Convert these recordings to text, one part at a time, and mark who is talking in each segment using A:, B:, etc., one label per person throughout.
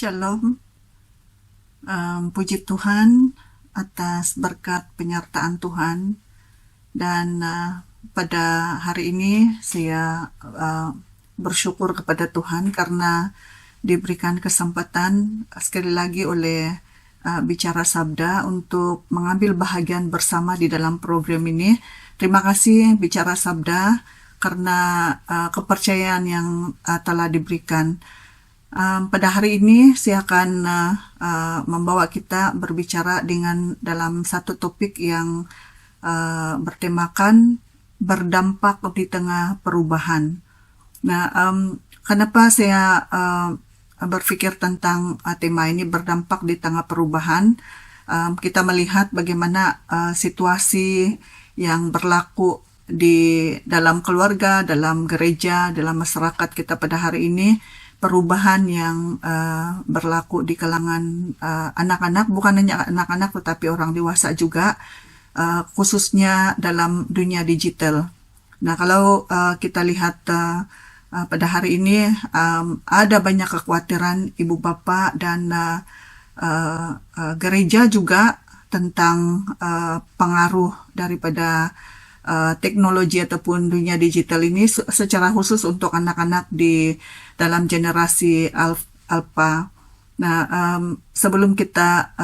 A: Shalom. Puji Tuhan atas berkat penyertaan Tuhan. Dan pada hari ini saya bersyukur kepada Tuhan karena diberikan kesempatan sekali lagi oleh Bicara Sabda untuk mengambil bahagian bersama di dalam program ini. Terima kasih Bicara Sabda karena kepercayaan yang telah diberikan. Pada hari ini saya akan membawa kita berbicara dalam satu topik yang bertemakan berdampak di tengah perubahan. Nah, kenapa saya berpikir tentang tema ini berdampak di tengah perubahan? Kita melihat bagaimana situasi yang berlaku di dalam keluarga, dalam gereja, dalam masyarakat kita pada hari ini. Perubahan yang berlaku di kalangan anak-anak, bukan hanya anak-anak tetapi orang dewasa juga, khususnya dalam dunia digital. Nah, kalau kita lihat pada hari ini ada banyak kekhawatiran ibu bapak dan gereja juga tentang pengaruh daripada teknologi ataupun dunia digital ini secara khusus untuk anak-anak di dalam generasi alpha. Nah, sebelum kita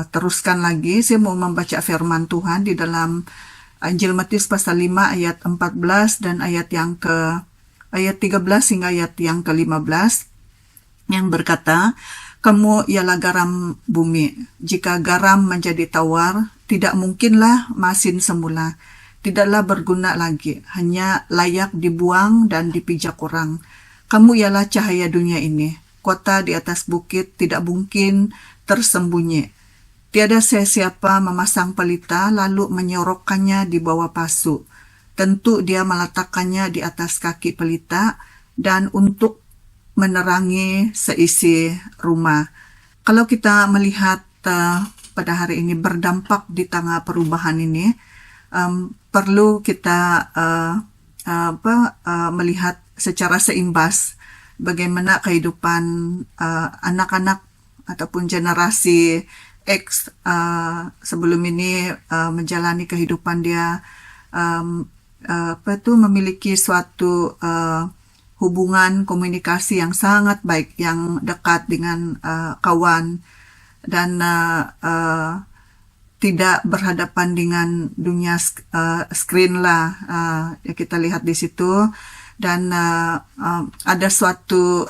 A: teruskan lagi, saya mau membaca firman Tuhan di dalam Injil Matius pasal 5 ayat 14 dan ayat 13 hingga ayat yang ke-15 yang berkata, "Kamu ialah garam bumi. Jika garam menjadi tawar, tidak mungkinlah masin semula. Tidaklah berguna lagi, hanya layak dibuang dan dipijak orang. Kamu ialah cahaya dunia ini. Kota di atas bukit tidak mungkin tersembunyi. Tiada siapa memasang pelita lalu menyorokkannya di bawah pasu. Tentu dia meletakkannya di atas kaki pelita dan untuk menerangi seisi rumah." Kalau kita melihat pada hari ini berdampak di tengah perubahan ini, perlu kita melihat secara seimbas bagaimana kehidupan anak-anak ataupun generasi X sebelum ini menjalani kehidupan dia memiliki suatu hubungan komunikasi yang sangat baik, yang dekat dengan kawan dan tidak berhadapan dengan dunia screen lah, ya kita lihat di situ. Dan ada suatu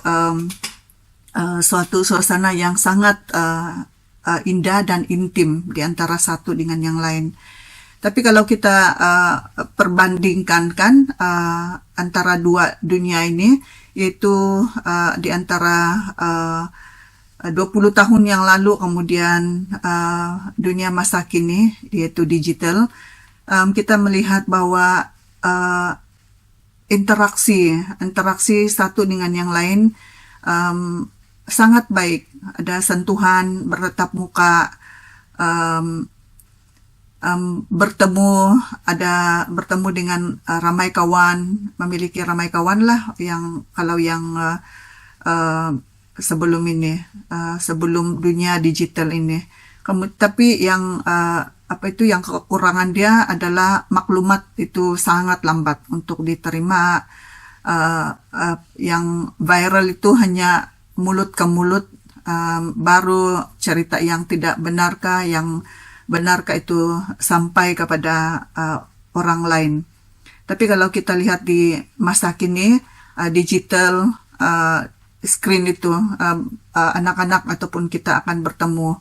A: suasana yang sangat indah dan intim di antara satu dengan yang lain. Tapi kalau kita perbandingkan antara dua dunia ini, yaitu di antara 20 tahun yang lalu kemudian dunia masa kini yaitu digital, kita melihat bahwa interaksi satu dengan yang lain sangat baik. Ada sentuhan, bertatap muka, bertemu dengan ramai kawan, memiliki ramai kawan lah yang kalau yang sebelum ini, sebelum dunia digital ini. Tapi yang yang kekurangan dia adalah maklumat itu sangat lambat untuk diterima. Yang viral itu hanya mulut ke mulut, baru cerita yang tidak benarkah, yang benarkah itu sampai kepada orang lain. Tapi kalau kita lihat di masa kini, digital screen itu, anak-anak ataupun kita akan bertemu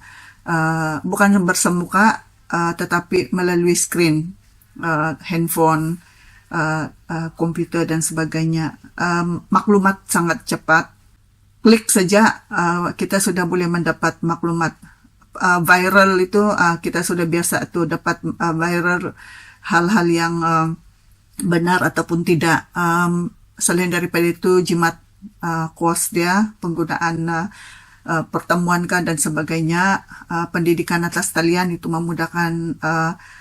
A: bukan bersemuka, tetapi melalui screen, handphone, komputer dan sebagainya. Maklumat sangat cepat, klik saja kita sudah boleh mendapat maklumat. Viral itu kita sudah biasa tuh dapat viral hal-hal yang benar ataupun tidak. Selain daripada itu jimat kos dia, penggunaan pertemuan dan sebagainya, pendidikan atas talian itu memudahkan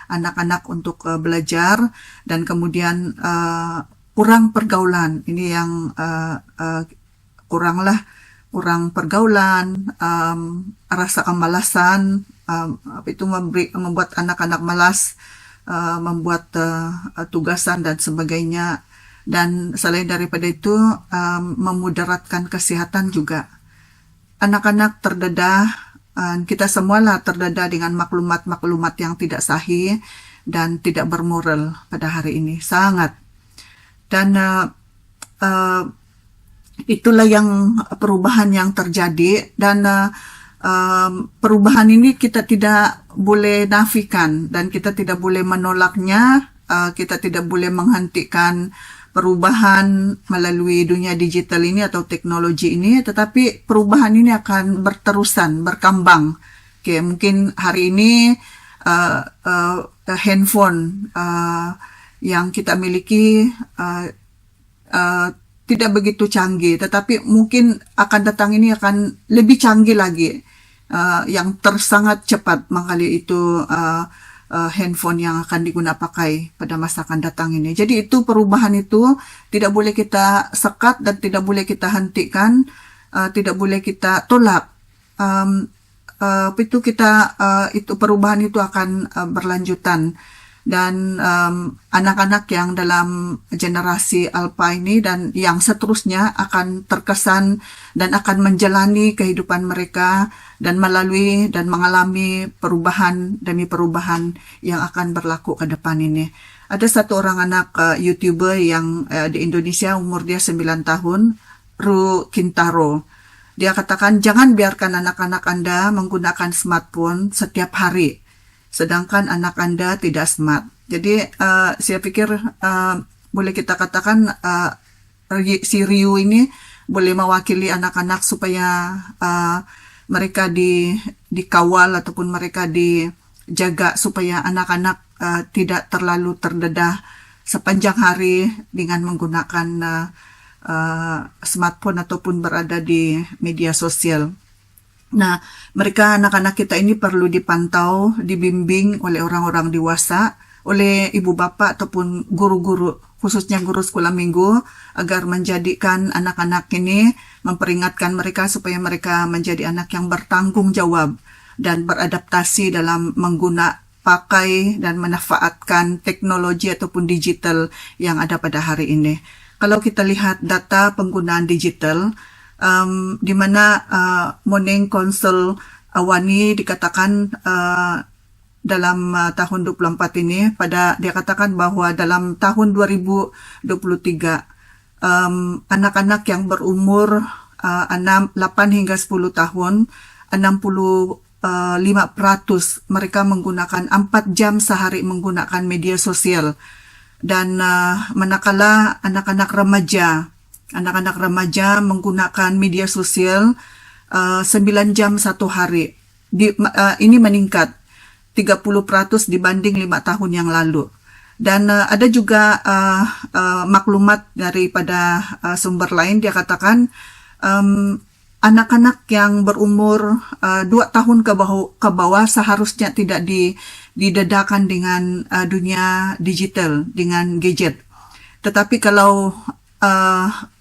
A: anak-anak untuk belajar, dan kemudian kurang pergaulan ini yang kuranglah orang pergaulan, rasa kemalasan, itu membuat anak-anak malas, membuat tugasan dan sebagainya. Dan selain daripada itu, memudaratkan kesehatan juga. Anak-anak terdedah, kita semualah terdedah dengan maklumat-maklumat yang tidak sahih dan tidak bermoral pada hari ini, sangat. Dan itulah yang perubahan yang terjadi, dan perubahan ini kita tidak boleh nafikan dan kita tidak boleh menolaknya. Kita tidak boleh menghentikan perubahan melalui dunia digital ini atau teknologi ini, tetapi perubahan ini akan berterusan, berkembang. Oke, mungkin hari ini handphone yang kita miliki tidak begitu canggih, tetapi mungkin akan datang ini akan lebih canggih lagi, yang sangat cepat. Makanya itu handphone yang akan digunakan pakai pada masa akan datang ini. Jadi itu perubahan itu tidak boleh kita sekat dan tidak boleh kita hentikan, tidak boleh kita tolak. Itu perubahan itu akan berlanjutan. Dan anak-anak yang dalam generasi Alpha ini dan yang seterusnya akan terkesan dan akan menjalani kehidupan mereka dan melalui dan mengalami perubahan demi perubahan yang akan berlaku ke depan ini. Ada satu orang anak YouTuber yang di Indonesia, umur dia 9 tahun, Ru Kintaro. Dia katakan, jangan biarkan anak-anak Anda menggunakan smartphone setiap hari, sedangkan anak Anda tidak smart. Jadi saya pikir boleh kita katakan si Ryu ini boleh mewakili anak-anak supaya mereka dikawal ataupun mereka dijaga supaya anak-anak tidak terlalu terdedah sepanjang hari dengan menggunakan smartphone ataupun berada di media sosial. Nah, mereka anak-anak kita ini perlu dipantau, dibimbing oleh orang-orang dewasa, oleh ibu bapa ataupun guru-guru, khususnya guru sekolah minggu, agar menjadikan anak-anak ini, memperingatkan mereka supaya mereka menjadi anak yang bertanggung jawab dan beradaptasi dalam pakai dan memanfaatkan teknologi ataupun digital yang ada pada hari ini. Kalau kita lihat data penggunaan digital, di mana Morning Consult Awani dikatakan dalam tahun 24 ini, dia katakan bahwa dalam tahun 2023 anak-anak yang berumur 8 hingga 10 tahun, 65% mereka menggunakan 4 jam sehari menggunakan media sosial. Dan manakala anak-anak remaja menggunakan media sosial 9 jam satu hari. Ini meningkat 30% dibanding 5 tahun yang lalu. Dan ada juga maklumat daripada sumber lain, dia katakan anak-anak yang berumur 2 tahun ke bawah seharusnya tidak didedahkan dengan dunia digital, dengan gadget. Tetapi kalau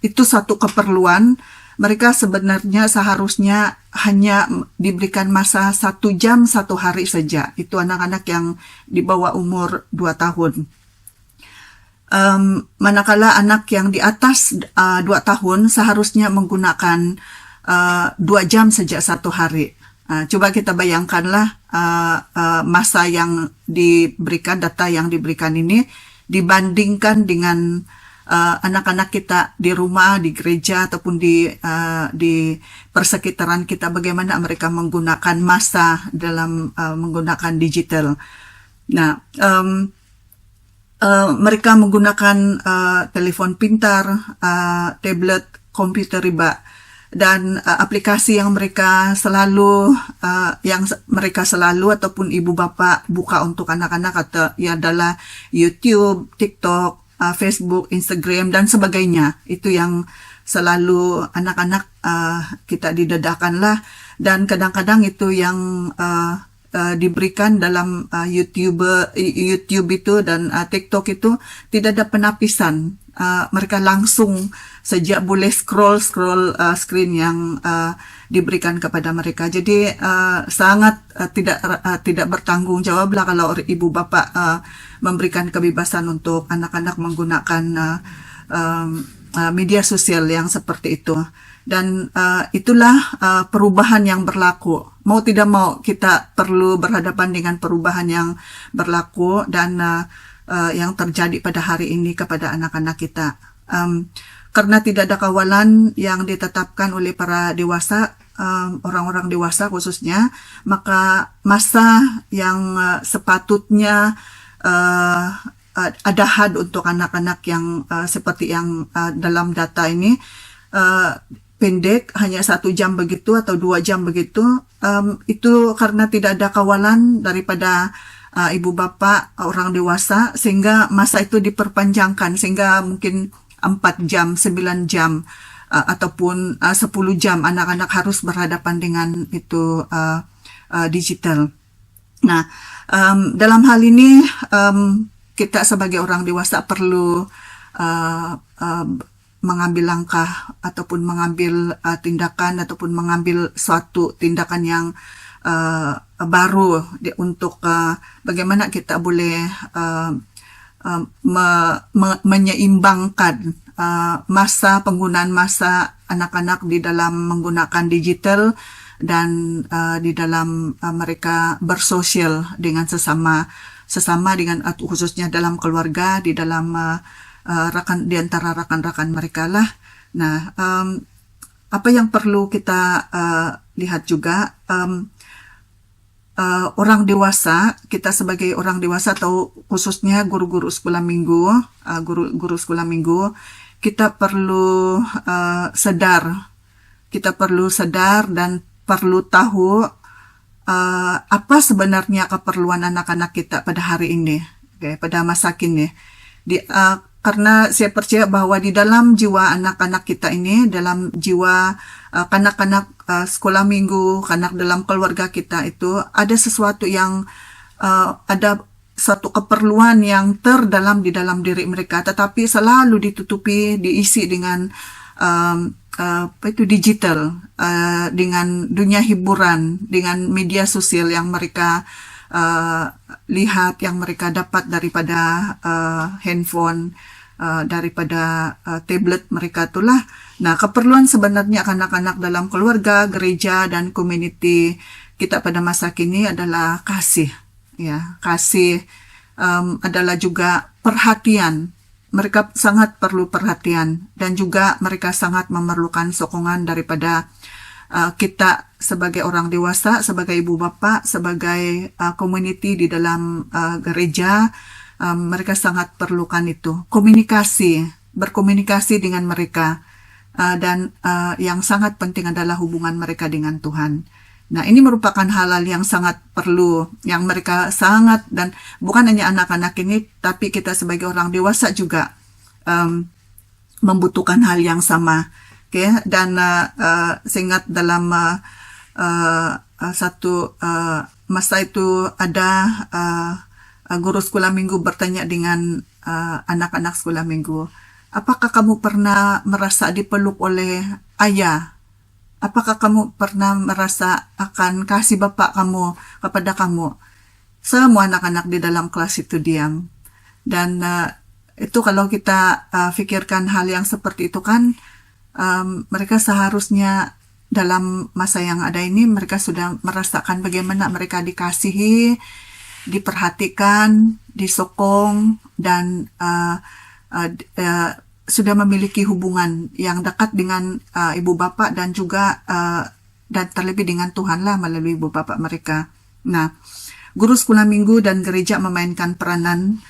A: itu satu keperluan, mereka sebenarnya seharusnya hanya diberikan masa 1 jam satu hari saja. Itu anak-anak yang di bawah umur 2 tahun. Manakala anak yang di atas 2 tahun seharusnya menggunakan 2 jam saja satu hari. Coba kita bayangkanlah masa yang diberikan, data yang diberikan ini dibandingkan dengan anak-anak kita di rumah, di gereja, ataupun di persekitaran kita, bagaimana mereka menggunakan masa dalam menggunakan digital. Nah, mereka menggunakan telepon pintar, tablet, komputer riba, dan aplikasi yang mereka selalu ataupun ibu bapa buka untuk anak-anak adalah YouTube, TikTok, Facebook, Instagram, dan sebagainya. Itu yang selalu anak-anak kita didedahkanlah, dan kadang-kadang itu yang diberikan dalam YouTube itu dan TikTok itu tidak ada penapisan. mereka langsung sejak boleh scroll screen yang diberikan kepada mereka. Jadi sangat tidak bertanggung jawab lah kalau ibu bapak memberikan kebebasan untuk anak-anak menggunakan media sosial yang seperti itu. Dan itulah perubahan yang berlaku. Mau tidak mau kita perlu berhadapan dengan perubahan yang berlaku dan yang terjadi pada hari ini kepada anak-anak kita. Karena tidak ada kawalan yang ditetapkan oleh para dewasa, orang-orang dewasa khususnya, maka masa yang sepatutnya ada had untuk anak-anak yang seperti yang dalam data ini, pendek, hanya 1 jam begitu atau 2 jam begitu, itu karena tidak ada kawalan daripada ibu bapak orang dewasa, sehingga masa itu diperpanjangkan sehingga mungkin 4 jam, 9 jam, ataupun 10 jam anak-anak harus berhadapan dengan itu digital. Nah, dalam hal ini kita sebagai orang dewasa perlu mengambil langkah ataupun mengambil tindakan ataupun mengambil suatu tindakan yang baru untuk bagaimana kita boleh menyeimbangkan penggunaan masa anak-anak di dalam menggunakan digital dan di dalam mereka bersosial dengan sesama dengan khususnya dalam keluarga, di dalam di antara rakan-rakan mereka lah. Nah, apa yang perlu kita lihat juga, orang dewasa, kita sebagai orang dewasa atau khususnya guru-guru sekolah minggu, guru-guru sekolah minggu, kita perlu sadar dan perlu tahu apa sebenarnya keperluan anak-anak kita pada hari ini, pada masa kini. Karena saya percaya bahwa di dalam jiwa anak-anak kita ini, dalam jiwa kanak-kanak sekolah minggu, kanak dalam keluarga kita itu, ada sesuatu yang ada satu keperluan yang terdalam di dalam diri mereka, tetapi selalu ditutupi, diisi dengan digital, dengan dunia hiburan, dengan media sosial yang mereka lihat, yang mereka dapat daripada handphone, daripada tablet mereka itulah. Nah, keperluan sebenarnya anak-anak dalam keluarga, gereja, dan community kita pada masa kini adalah kasih. Ya, kasih adalah juga perhatian. Mereka sangat perlu perhatian dan juga mereka sangat memerlukan sokongan daripada kita sebagai orang dewasa, sebagai ibu bapak, sebagai community di dalam gereja. Mereka sangat perlukan itu. Berkomunikasi dengan mereka. Dan yang sangat penting adalah hubungan mereka dengan Tuhan. Nah, ini merupakan hal-hal yang sangat perlu, yang mereka sangat, dan bukan hanya anak-anak ini, tapi kita sebagai orang dewasa juga membutuhkan hal yang sama. Dan seingat dalam satu masa itu ada guru sekolah minggu bertanya dengan anak-anak sekolah minggu, apakah kamu pernah merasa dipeluk oleh ayah? Apakah kamu pernah merasa akan kasih bapak kamu kepada kamu? Semua anak-anak di dalam kelas itu diam. Dan itu kalau kita pikirkan hal yang seperti itu kan, mereka seharusnya dalam masa yang ada ini, mereka sudah merasakan bagaimana mereka dikasihi, diperhatikan, disokong, dan sudah memiliki hubungan yang dekat dengan ibu bapak dan juga dan terlebih dengan Tuhan lah melalui ibu bapak mereka. Nah, guru sekolah minggu dan gereja memainkan peranan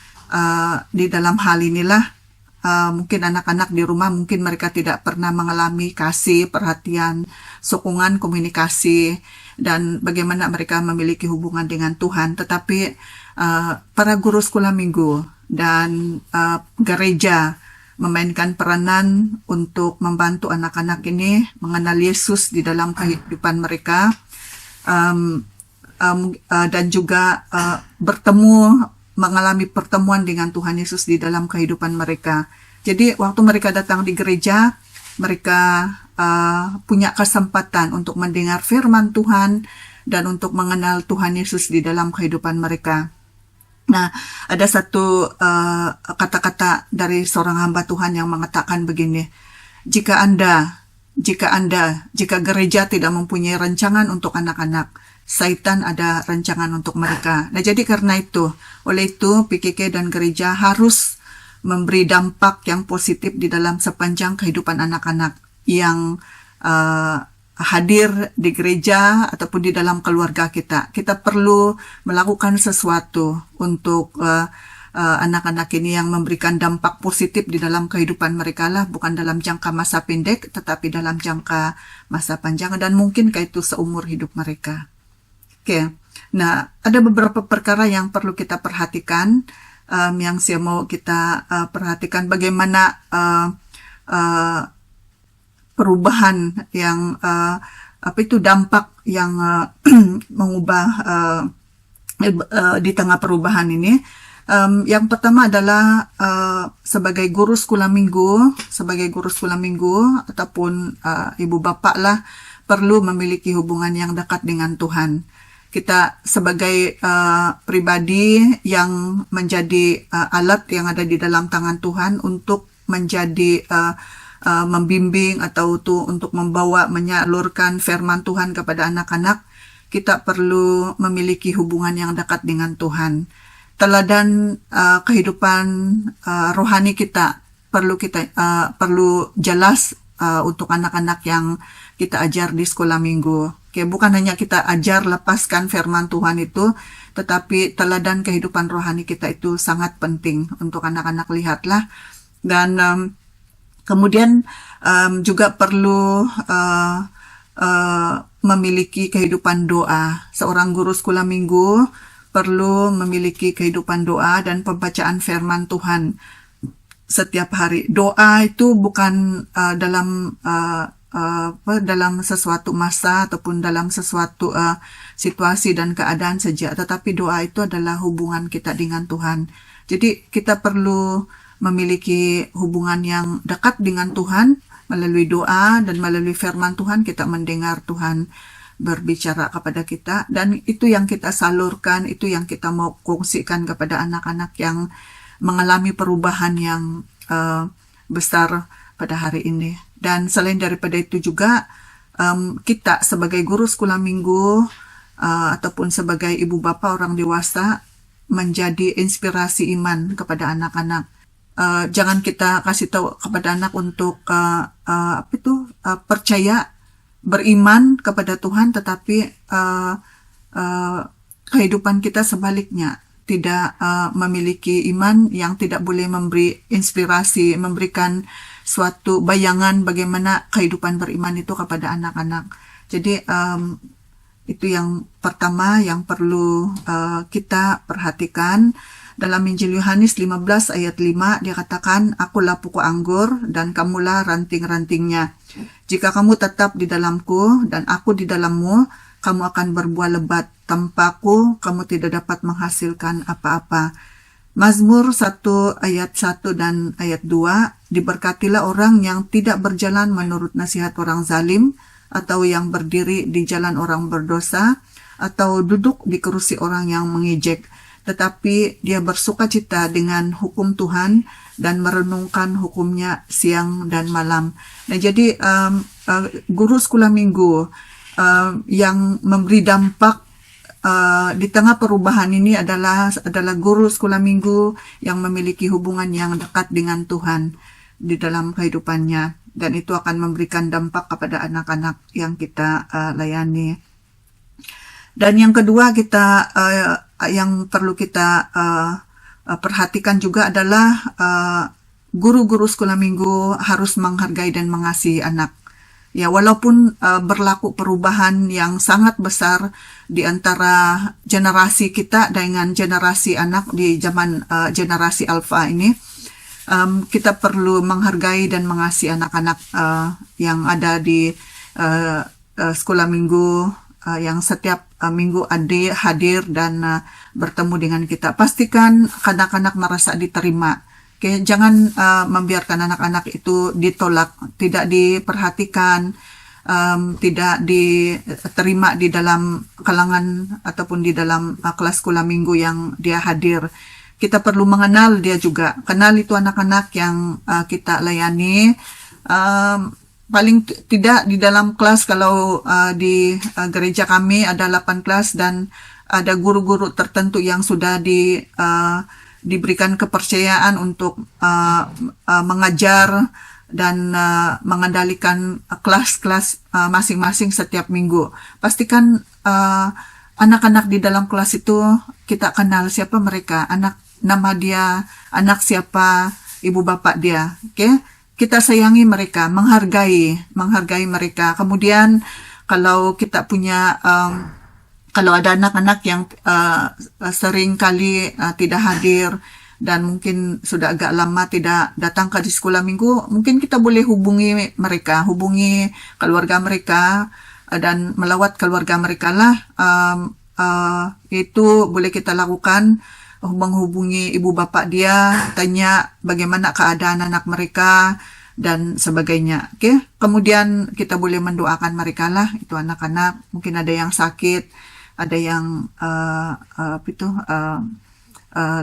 A: di dalam hal inilah. Mungkin anak-anak di rumah mungkin mereka tidak pernah mengalami kasih, perhatian, sokongan, komunikasi, dan bagaimana mereka memiliki hubungan dengan Tuhan. Tetapi para guru sekolah minggu dan gereja memainkan peranan untuk membantu anak-anak ini mengenal Yesus di dalam kehidupan mereka, dan juga mengalami pertemuan dengan Tuhan Yesus di dalam kehidupan mereka. Jadi waktu mereka datang di gereja, mereka punya kesempatan untuk mendengar firman Tuhan dan untuk mengenal Tuhan Yesus di dalam kehidupan mereka. Nah, ada satu kata-kata dari seorang hamba Tuhan yang mengatakan begini, jika gereja tidak mempunyai rancangan untuk anak-anak, Satan ada rancangan untuk mereka. Nah, jadi karena itu, oleh itu PKK dan gereja harus memberi dampak yang positif di dalam sepanjang kehidupan anak-anak yang hadir di gereja ataupun di dalam keluarga kita. Kita perlu melakukan sesuatu untuk anak-anak ini yang memberikan dampak positif di dalam kehidupan mereka lah, bukan dalam jangka masa pendek, tetapi dalam jangka masa panjang dan mungkin itu seumur hidup mereka. Oke, nah ada beberapa perkara yang perlu kita perhatikan, yang saya mau kita perhatikan bagaimana perubahan yang dampak yang mengubah di tengah perubahan ini. Yang pertama adalah sebagai guru sekolah minggu ataupun ibu bapak lah perlu memiliki hubungan yang dekat dengan Tuhan. Kita sebagai pribadi yang menjadi alat yang ada di dalam tangan Tuhan untuk menjadi membimbing atau untuk menyalurkan firman Tuhan kepada anak-anak, kita perlu memiliki hubungan yang dekat dengan Tuhan. Teladan kehidupan rohani kita perlu jelas untuk anak-anak yang kita ajar di sekolah minggu. Oke, bukan hanya kita ajar lepaskan firman Tuhan itu, tetapi teladan kehidupan rohani kita itu sangat penting untuk anak-anak lihatlah. Dan kemudian juga perlu memiliki kehidupan doa. Seorang guru sekolah minggu perlu memiliki kehidupan doa dan pembacaan firman Tuhan setiap hari. Doa itu bukan dalam sesuatu masa ataupun dalam sesuatu situasi dan keadaan saja, tetapi doa itu adalah hubungan kita dengan Tuhan. Jadi kita perlu memiliki hubungan yang dekat dengan Tuhan melalui doa dan melalui firman Tuhan. Kita mendengar Tuhan berbicara kepada kita, dan itu yang kita salurkan, itu yang kita mau kongsikan kepada anak-anak yang mengalami perubahan yang besar pada hari ini. Dan selain daripada itu juga kita sebagai guru sekolah minggu ataupun sebagai ibu bapa orang dewasa menjadi inspirasi iman kepada anak-anak. Jangan kita kasih tahu kepada anak untuk percaya, beriman kepada Tuhan, tetapi kehidupan kita sebaliknya, tidak memiliki iman yang tidak boleh memberi inspirasi, memberikan suatu bayangan bagaimana kehidupan beriman itu kepada anak-anak. Jadi itu yang pertama yang perlu kita perhatikan. Dalam Injil Yohanes 15 ayat 5 dia katakan, akulah pokok anggur dan kamulah ranting-rantingnya. Jika kamu tetap di dalamku dan aku di dalammu, kamu akan berbuah lebat. Tanpaku kamu tidak dapat menghasilkan apa-apa. Mazmur 1 ayat 1 dan ayat 2, diberkatilah orang yang tidak berjalan menurut nasihat orang zalim, atau yang berdiri di jalan orang berdosa, atau duduk di kerusi orang yang mengejek. Tetapi dia bersukacita dengan hukum Tuhan dan merenungkan hukumnya siang dan malam. Nah, jadi guru sekolah minggu yang memberi dampak di tengah perubahan ini adalah guru sekolah minggu yang memiliki hubungan yang dekat dengan Tuhan di dalam kehidupannya, dan itu akan memberikan dampak kepada anak-anak yang kita layani. Dan yang kedua yang perlu kita perhatikan juga adalah guru-guru sekolah minggu harus menghargai dan mengasihi anak. Ya, walaupun berlaku perubahan yang sangat besar di antara generasi kita dengan generasi anak di zaman generasi alfa ini, kita perlu menghargai dan mengasihi anak-anak yang ada di sekolah minggu, yang setiap minggu hadir dan bertemu dengan kita. Pastikan anak-anak merasa diterima. Okay, jangan membiarkan anak-anak itu ditolak, tidak diperhatikan, tidak diterima di dalam kalangan ataupun di dalam kelas sekolah minggu yang dia hadir. Kita perlu mengenal dia juga. Kenal itu anak-anak yang kita layani. Paling tidak di dalam kelas, kalau di gereja kami ada 8 kelas dan ada guru-guru tertentu yang sudah diberikan kepercayaan untuk mengajar dan mengendalikan kelas-kelas masing-masing setiap minggu. Pastikan anak-anak di dalam kelas itu kita kenal siapa mereka, nama dia, anak siapa, ibu bapak dia. Okay? Kita sayangi mereka, menghargai mereka. Kemudian kalau kita punya kalau ada anak-anak yang sering kali tidak hadir dan mungkin sudah agak lama tidak datang ke di sekolah minggu, mungkin kita boleh hubungi mereka, hubungi keluarga mereka dan melawat keluarga mereka lah. Itu boleh kita lakukan, menghubungi ibu bapak dia, tanya bagaimana keadaan anak mereka dan sebagainya. Oke, kemudian kita boleh mendoakan mereka lah, itu anak-anak mungkin ada yang sakit, ada yang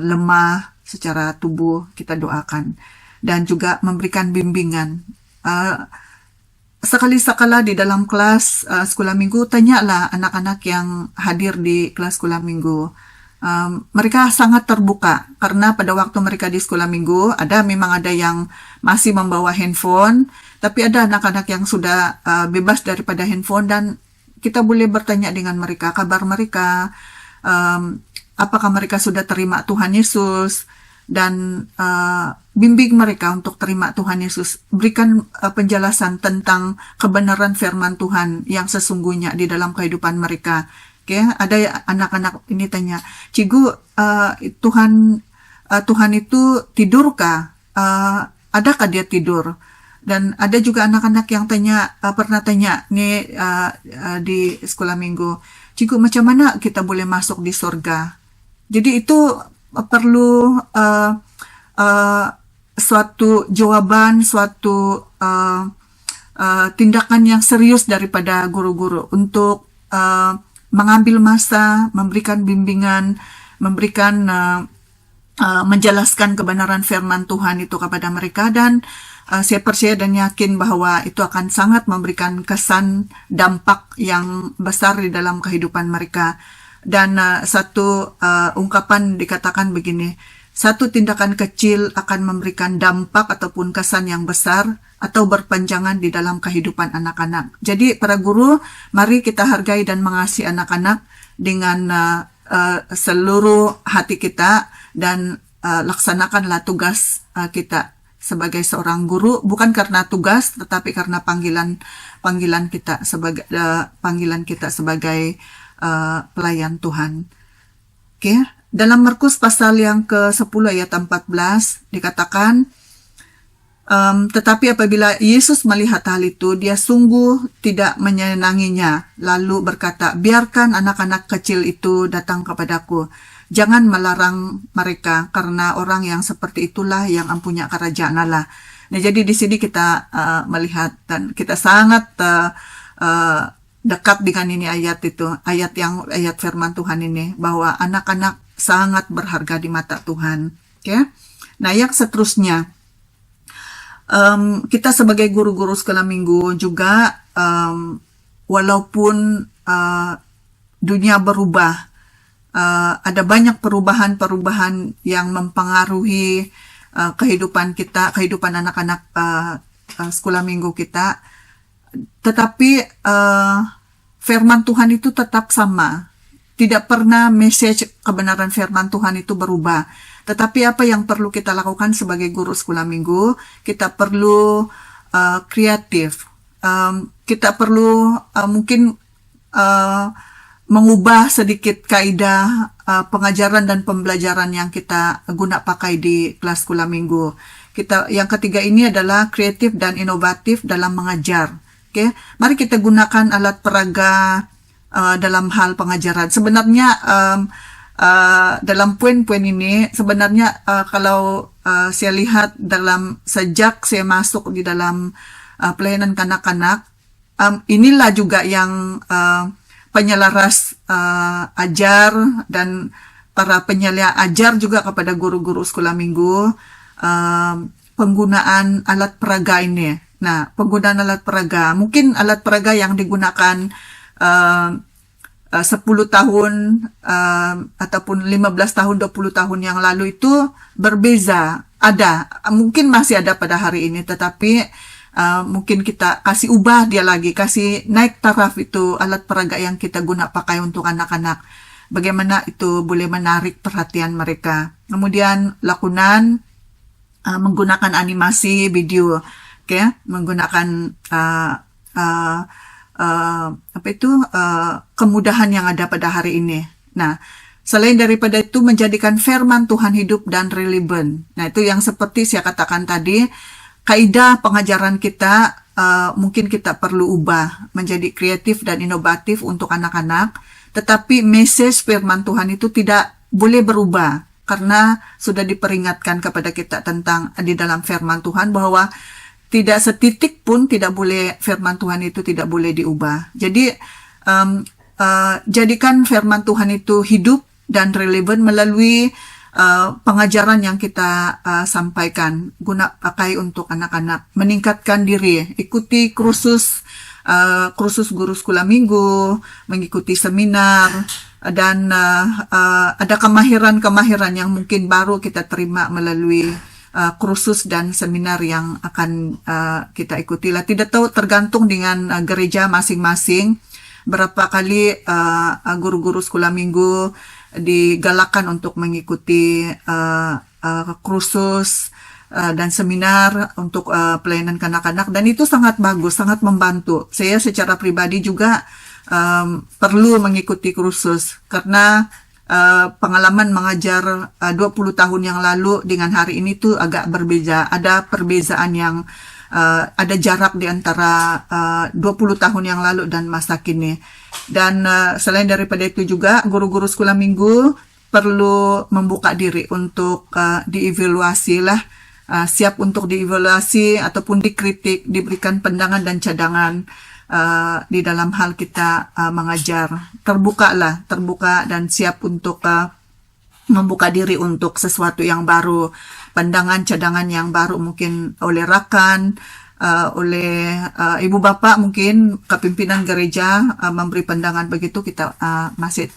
A: lemah secara tubuh, kita doakan dan juga memberikan bimbingan. Sekali-sekala di dalam kelas sekolah minggu, tanyalah anak-anak yang hadir di kelas sekolah minggu. Mereka sangat terbuka karena pada waktu mereka di sekolah minggu memang ada yang masih membawa handphone, tapi ada anak-anak yang sudah bebas daripada handphone dan kita boleh bertanya dengan mereka, kabar mereka, apakah mereka sudah terima Tuhan Yesus, dan bimbing mereka untuk terima Tuhan Yesus. Berikan penjelasan tentang kebenaran firman Tuhan yang sesungguhnya di dalam kehidupan mereka. Okay? Ada anak-anak ini tanya, Cigu, Tuhan itu tidurkah? Adakah dia tidur? Dan ada juga anak-anak yang pernah tanya nih di sekolah minggu, Cigu, macam mana kita boleh masuk di surga? Jadi itu perlu suatu jawaban, suatu tindakan yang serius daripada guru-guru untuk mengambil masa, memberikan bimbingan, memberikan menjelaskan kebenaran firman Tuhan itu kepada mereka, dan saya percaya dan yakin bahwa itu akan sangat memberikan kesan dampak yang besar di dalam kehidupan mereka. Dan satu ungkapan dikatakan begini, satu tindakan kecil akan memberikan dampak ataupun kesan yang besar atau berpanjangan di dalam kehidupan anak-anak. Jadi para guru, mari kita hargai dan mengasihi anak-anak dengan seluruh hati kita, dan laksanakanlah tugas kita sebagai seorang guru, bukan karena tugas tetapi karena panggilan kita sebagai pelayan Tuhan. Oke, dalam Markus pasal yang ke-10 ayat 14 dikatakan, tetapi apabila Yesus melihat hal itu, dia sungguh tidak menyenanginya, lalu berkata, biarkan anak-anak kecil itu datang kepadaku, jangan melarang mereka, karena orang yang seperti itulah yang empunya kerajaan Allah. Nah, jadi di sini kita melihat dan kita sangat dekat dengan ini ayat firman Tuhan ini, bahwa anak-anak sangat berharga di mata Tuhan. Okay? Nah, yang seterusnya, kita sebagai guru-guru sekolah minggu juga, walaupun dunia berubah, ada banyak perubahan-perubahan yang mempengaruhi kehidupan kita, kehidupan anak-anak sekolah minggu kita, tetapi firman Tuhan itu tetap sama. Tidak pernah message kebenaran firman Tuhan itu berubah. Tetapi apa yang perlu kita lakukan sebagai guru sekolah minggu, kita perlu kreatif. Kita perlu mungkin mengubah sedikit kaidah pengajaran dan pembelajaran yang kita guna pakai di kelas sekolah minggu. Yang ketiga ini adalah kreatif dan inovatif dalam mengajar. Okay? Mari kita gunakan alat peraga dalam hal pengajaran. Sebenarnya dalam poin-poin ini sebenarnya kalau saya lihat dalam sejak saya masuk di dalam pelayanan kanak-kanak, inilah juga yang penyelaras ajar dan para penyelia ajar juga kepada guru-guru sekolah minggu penggunaan alat peraga ini. Nah, penggunaan alat peraga, mungkin alat peraga yang digunakan 10 tahun ataupun 15 tahun, 20 tahun yang lalu itu berbeza. Mungkin masih ada pada hari ini, tetapi mungkin kita kasih ubah dia lagi, kasih naik taraf itu alat peraga yang kita guna pakai untuk anak-anak. Bagaimana itu boleh menarik perhatian mereka. Kemudian lakonan menggunakan animasi video, menggunakan kemudahan yang ada pada hari ini. Nah, selain daripada itu menjadikan firman Tuhan hidup dan relevan. Nah, itu yang seperti saya katakan tadi, kaidah pengajaran kita mungkin kita perlu ubah menjadi kreatif dan inovatif untuk anak-anak, tetapi message firman Tuhan itu tidak boleh berubah karena sudah diperingatkan kepada kita tentang di dalam firman Tuhan bahwa tidak setitik pun tidak boleh firman Tuhan itu tidak boleh diubah. Jadi jadikan firman Tuhan itu hidup dan relevan melalui pengajaran yang kita sampaikan, guna pakai untuk anak-anak, meningkatkan diri, ikuti kursus guru sekolah minggu, mengikuti seminar, dan ada kemahiran-kemahiran yang mungkin baru kita terima melalui kursus dan seminar yang akan kita ikuti. Tidak tahu, tergantung dengan gereja masing-masing berapa kali guru-guru sekolah minggu digalakkan untuk mengikuti kursus dan seminar untuk pelayanan kanak-kanak, dan itu sangat bagus, sangat membantu. Saya secara pribadi juga perlu mengikuti kursus karena pengalaman mengajar 20 tahun yang lalu dengan hari ini tuh agak berbeda. Ada perbezaan yang ada jarak di antara 20 tahun yang lalu dan masa kini. Dan selain daripada itu juga guru-guru sekolah minggu perlu membuka diri untuk dievaluasi lah, siap untuk dievaluasi ataupun dikritik, diberikan pandangan dan cadangan di dalam hal kita mengajar. Terbuka dan siap untuk membuka diri untuk sesuatu yang baru, pandangan cadangan yang baru mungkin oleh rakan, oleh ibu bapak, mungkin kepimpinan gereja memberi pandangan begitu, kita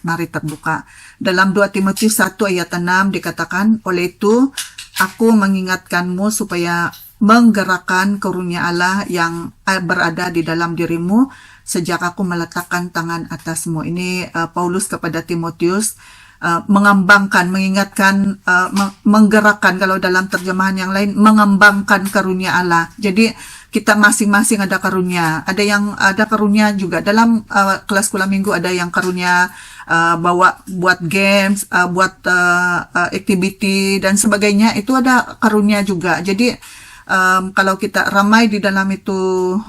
A: mari terbuka. Dalam 2 Timotius 1 ayat 6 dikatakan, oleh itu aku mengingatkanmu supaya menggerakkan karunia Allah yang berada di dalam dirimu sejak aku meletakkan tangan atasmu. Ini Paulus kepada Timotius, mengembangkan, mengingatkan, menggerakkan, kalau dalam terjemahan yang lain mengembangkan karunia Allah. Jadi kita masing-masing ada karunia. Ada karunia juga dalam kelas sekolah minggu, ada yang karunia buat games, buat activity dan sebagainya, itu ada karunia juga. Jadi kalau kita ramai di dalam itu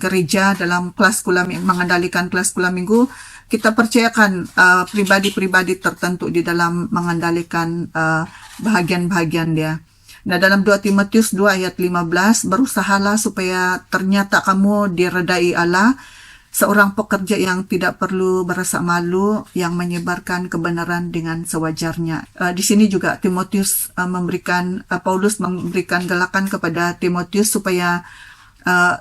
A: gereja dalam kelas sekolah mengendalikan kelas sekolah minggu, kita percayakan pribadi-pribadi tertentu di dalam mengendalikan bahagian-bahagian dia. Nah, dalam 2 Timotius 2 ayat 15, berusahalah supaya ternyata kamu diredai Allah, seorang pekerja yang tidak perlu berasa malu, yang menyebarkan kebenaran dengan sewajarnya. Di sini juga Paulus memberikan galakan kepada Timotius supaya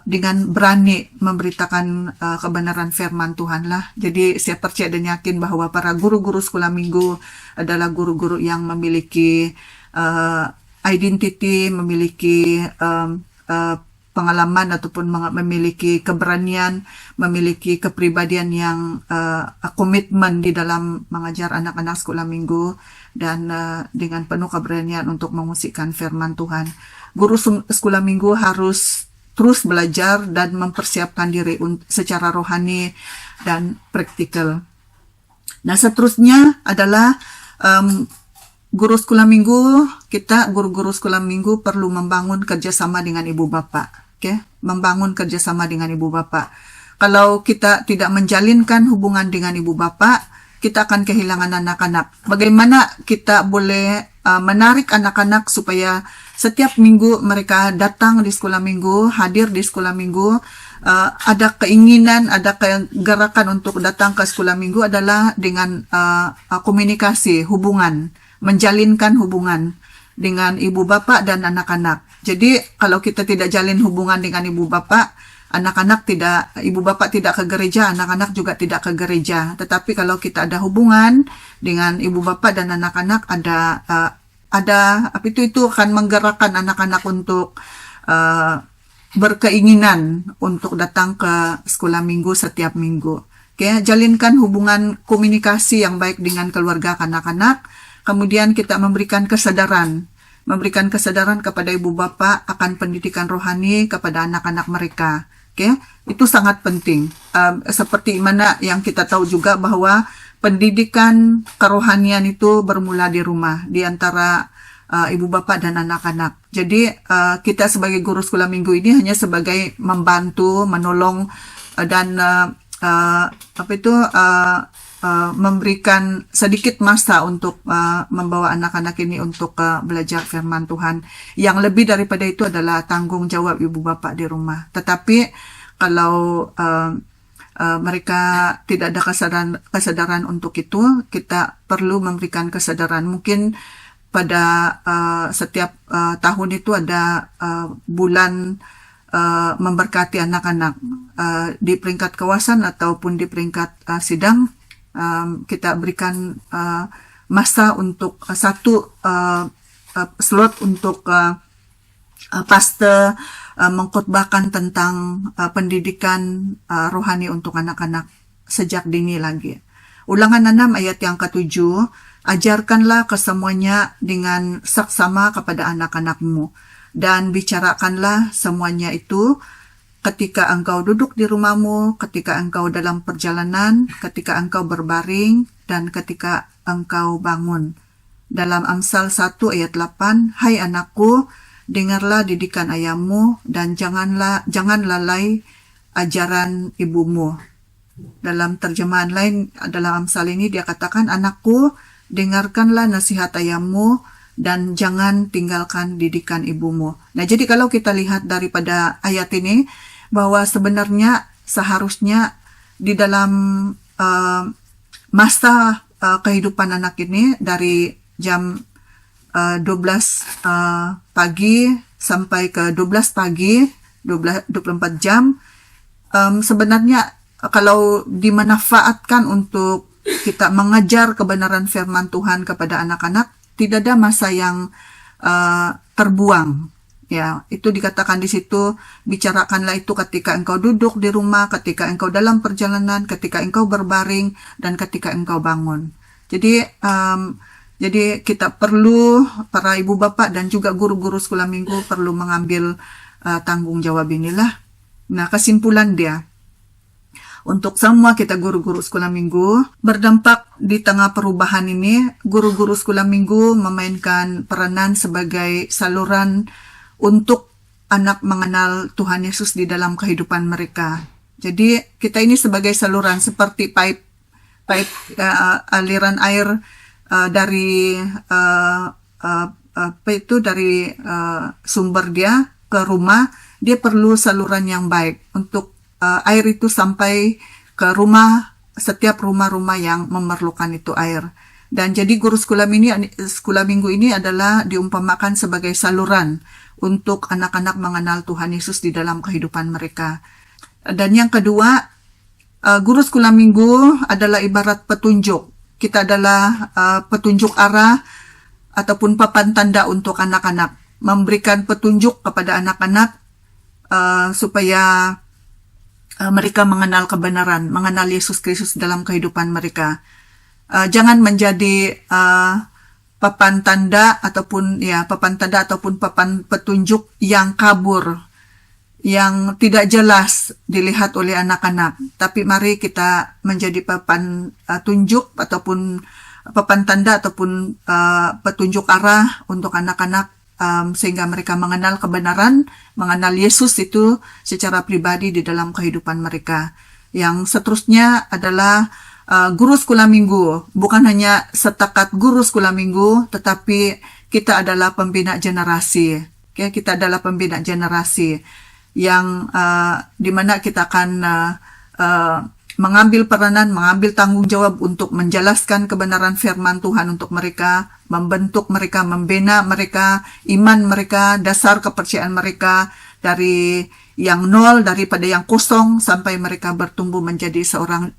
A: dengan berani memberitakan kebenaran firman Tuhan lah. Jadi saya percaya dan yakin bahwa para guru-guru sekolah minggu adalah guru-guru yang memiliki identity, memiliki pengalaman ataupun memiliki keberanian, memiliki kepribadian yang komitmen di dalam mengajar anak-anak sekolah minggu, dan dengan penuh keberanian untuk memusikkan firman Tuhan. Guru sekolah minggu harus terus belajar dan mempersiapkan diri secara rohani dan praktikal. Nah, seterusnya adalah guru sekolah minggu, guru-guru sekolah minggu perlu membangun kerjasama dengan ibu bapak. Membangun kerjasama dengan ibu bapak. Kalau kita tidak menjalinkan hubungan dengan ibu bapak, kita akan kehilangan anak-anak. Bagaimana kita boleh menarik anak-anak supaya setiap minggu mereka datang di sekolah minggu, hadir di sekolah minggu, ada keinginan, ada gerakan untuk datang ke sekolah minggu adalah dengan komunikasi, hubungan, menjalinkan hubungan dengan ibu bapak dan anak-anak. Jadi kalau kita tidak jalin hubungan dengan ibu bapak, ibu bapak tidak ke gereja, anak-anak juga tidak ke gereja. Tetapi kalau kita ada hubungan dengan ibu bapak dan anak-anak, itu akan menggerakkan anak-anak untuk berkeinginan untuk datang ke sekolah minggu setiap minggu. Oke, jalinkan hubungan komunikasi yang baik dengan keluarga anak-anak. Kemudian kita memberikan kesadaran kepada ibu bapak akan pendidikan rohani kepada anak-anak mereka. Oke, itu sangat penting. Seperti mana yang kita tahu juga bahwa pendidikan kerohanian itu bermula di rumah, di antara ibu bapak dan anak-anak. Jadi kita sebagai guru sekolah minggu ini hanya sebagai membantu, menolong dan memberikan sedikit masa untuk membawa anak-anak ini untuk belajar firman Tuhan. Yang lebih daripada itu adalah tanggung jawab ibu bapak di rumah. Tetapi kalau mereka tidak ada kesadaran untuk itu, kita perlu memberikan kesadaran. Mungkin pada setiap tahun itu ada bulan memberkati anak-anak di peringkat kawasan ataupun di peringkat sidang. Kita berikan masa untuk satu slot untuk pastor mengkhotbahkan tentang pendidikan rohani untuk anak-anak sejak dini lagi. Ulangan 6 ayat yang ke-7, ajarkanlah kesemuanya dengan saksama kepada anak-anakmu, dan bicarakanlah semuanya itu ketika engkau duduk di rumahmu, ketika engkau dalam perjalanan, ketika engkau berbaring, dan ketika engkau bangun. Dalam Amsal 1 ayat 8, hai anakku, dengarlah didikan ayahmu, dan jangan lalai ajaran ibumu. Dalam terjemahan lain, dalam Amsal ini dia katakan, anakku, dengarkanlah nasihat ayahmu, dan jangan tinggalkan didikan ibumu. Nah, jadi kalau kita lihat daripada ayat ini, bahwa sebenarnya seharusnya di dalam masa kehidupan anak ini dari jam 12 pagi sampai ke 12 pagi, 24 jam, sebenarnya kalau dimanfaatkan untuk kita mengajar kebenaran firman Tuhan kepada anak-anak, tidak ada masa yang terbuang. Ya, itu dikatakan di situ, bicarakanlah itu ketika engkau duduk di rumah, ketika engkau dalam perjalanan, ketika engkau berbaring, dan ketika engkau bangun. Jadi kita perlu, para ibu bapak dan juga guru-guru sekolah minggu perlu mengambil tanggung jawab inilah. Nah, kesimpulan dia, untuk semua kita guru-guru sekolah minggu, berdampak di tengah perubahan ini, guru-guru sekolah minggu memainkan peranan sebagai saluran untuk anak mengenal Tuhan Yesus di dalam kehidupan mereka. Jadi kita ini sebagai saluran seperti pipe aliran air dari sumber dia ke rumah, dia perlu saluran yang baik untuk air itu sampai ke rumah, setiap rumah-rumah yang memerlukan itu air. Dan jadi guru sekolah minggu ini adalah diumpamakan sebagai saluran untuk anak-anak mengenal Tuhan Yesus di dalam kehidupan mereka. Dan yang kedua, guru sekolah minggu adalah ibarat petunjuk. Kita adalah petunjuk arah ataupun papan tanda untuk anak-anak. Memberikan petunjuk kepada anak-anak supaya mereka mengenal kebenaran, mengenal Yesus Kristus dalam kehidupan mereka. Jangan menjadi papan tanda ataupun papan petunjuk yang kabur, yang tidak jelas dilihat oleh anak-anak. Tapi mari kita menjadi papan tunjuk ataupun papan tanda ataupun petunjuk arah untuk anak-anak, sehingga mereka mengenal kebenaran, mengenal Yesus itu secara pribadi di dalam kehidupan mereka. Yang seterusnya adalah guru sekolah minggu, bukan hanya setakat guru sekolah minggu, tetapi kita adalah pembina generasi. Okay? Kita adalah pembina generasi yang di mana kita akan mengambil peranan, mengambil tanggung jawab untuk menjelaskan kebenaran firman Tuhan untuk mereka, membentuk mereka, membina mereka, iman mereka, dasar kepercayaan mereka dari yang nol, daripada yang kosong, sampai mereka bertumbuh menjadi seorang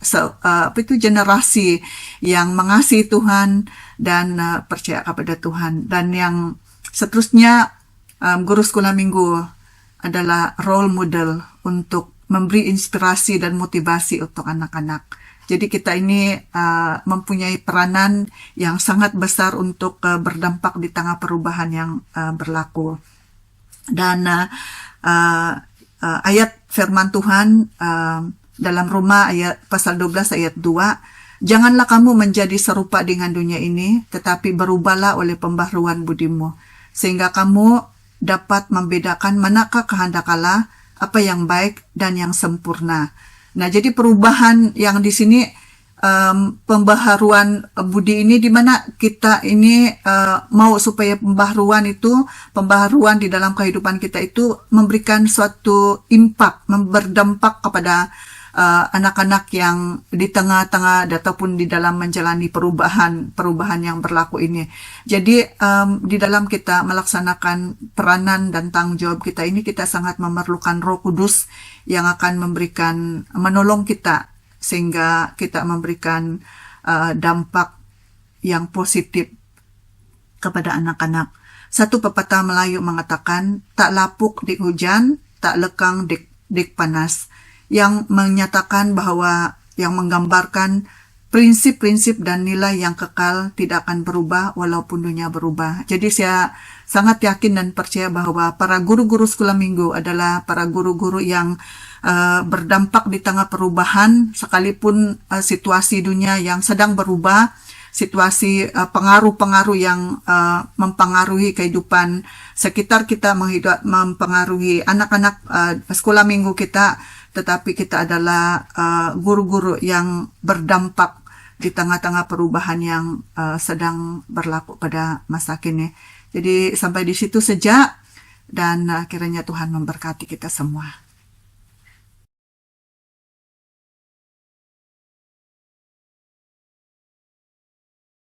A: generasi yang mengasihi Tuhan dan percaya kepada Tuhan. Dan yang seterusnya, guru sekolah minggu adalah role model untuk memberi inspirasi dan motivasi untuk anak-anak. Jadi kita ini mempunyai peranan yang sangat besar untuk berdampak di tengah perubahan yang berlaku. Dan ayat firman Tuhan dalam Roma pasal 12 ayat 2, janganlah kamu menjadi serupa dengan dunia ini, tetapi berubahlah oleh pembaharuan budimu, sehingga kamu dapat membedakan manakah kehendak Allah, apa yang baik dan yang sempurna. Nah, jadi perubahan yang di sini, pembaharuan budi ini, di mana kita ini mau supaya pembaharuan di dalam kehidupan kita itu memberikan suatu impact, berdampak kepada anak-anak yang di tengah-tengah ataupun di dalam menjalani perubahan yang berlaku ini. Jadi di dalam kita melaksanakan peranan dan tanggung jawab kita ini, kita sangat memerlukan Roh Kudus yang akan menolong kita sehingga kita memberikan dampak yang positif kepada anak-anak. Satu pepatah Melayu mengatakan, tak lapuk di hujan, tak lekang di panas, yang menyatakan bahwa, yang menggambarkan prinsip-prinsip dan nilai yang kekal tidak akan berubah walaupun dunia berubah. Jadi saya sangat yakin dan percaya bahwa para guru-guru sekolah minggu adalah para guru-guru yang berdampak di tengah perubahan, sekalipun situasi dunia yang sedang berubah, situasi pengaruh-pengaruh yang mempengaruhi kehidupan sekitar kita, mempengaruhi anak-anak sekolah minggu kita, tetapi kita adalah guru-guru yang berdampak di tengah-tengah perubahan yang sedang berlaku pada masa kini. Jadi sampai di situ saja, dan kiranya Tuhan memberkati kita semua.